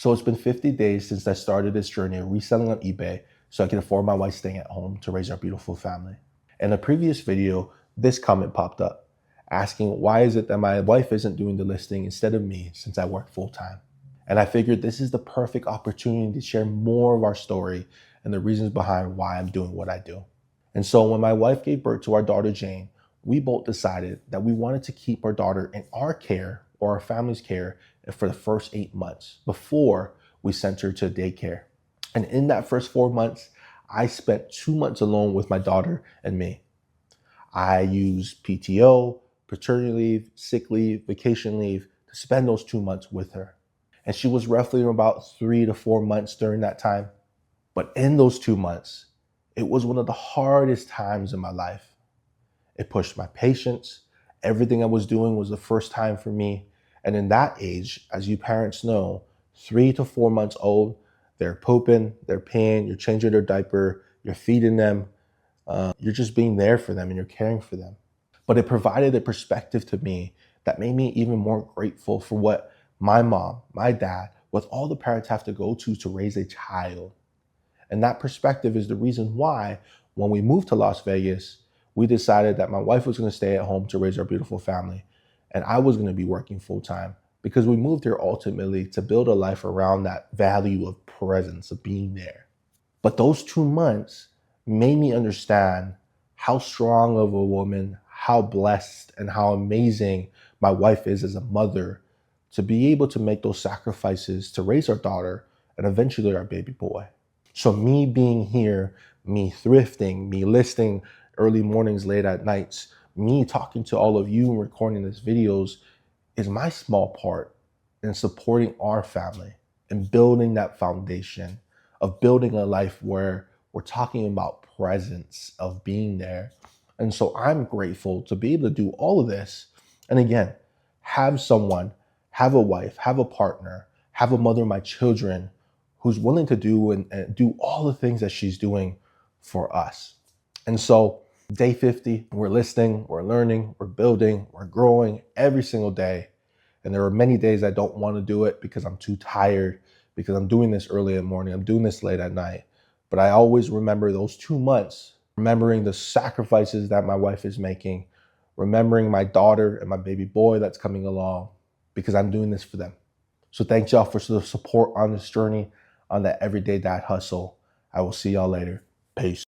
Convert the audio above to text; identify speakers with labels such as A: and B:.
A: So it's been 50 days since I started this journey of reselling on eBay so I can afford my wife staying at home to raise our beautiful family. In a previous video, this comment popped up asking why is it that my wife isn't doing the listing instead of me since I work full time. And I figured this is the perfect opportunity to share more of our story and the reasons behind why I'm doing what I do. And so when my wife gave birth to our daughter Jane, we both decided that we wanted to keep our daughter in our care or our family's care for the first 8 months before we sent her to daycare. And in that first 4 months, I spent 2 months alone with my daughter and me. I used PTO, paternity leave, sick leave, vacation leave to spend those 2 months with her. And she was roughly about 3 to 4 months during that time. But in those 2 months, it was one of the hardest times in my life. It pushed my patience. Everything I was doing was the first time for me. And in that age, as you parents know, 3 to 4 months old, they're pooping, they're peeing, you're changing their diaper, you're feeding them, you're just being there for them and you're caring for them. But it provided a perspective to me that made me even more grateful for what my mom, my dad, what all the parents have to go to raise a child. And that perspective is the reason why when we moved to Las Vegas, we decided that my wife was going to stay at home to raise our beautiful family. And I was going to be working full time because we moved here ultimately to build a life around that value of presence, of being there. But those 2 months made me understand how strong of a woman, how blessed and how amazing my wife is as a mother to be able to make those sacrifices to raise our daughter and eventually our baby boy. So me being here, me thrifting, me listing early mornings, late at nights, me talking to all of you and recording these videos is my small part in supporting our family and building that foundation of building a life where we're talking about presence, of being there. And so I'm grateful to be able to do all of this. And again, have someone, have a wife, have a partner, have a mother of my children who's willing to do and do all the things that she's doing for us. And so day 50, we're listening, we're learning, we're building, we're growing every single day. And there are many days I don't want to do it because I'm too tired, because I'm doing this early in the morning, I'm doing this late at night. But I always remember those 2 months, remembering the sacrifices that my wife is making, remembering my daughter and my baby boy that's coming along, because I'm doing this for them. So thank y'all for the support on this journey, on that everyday dad hustle. I will see y'all later. Peace.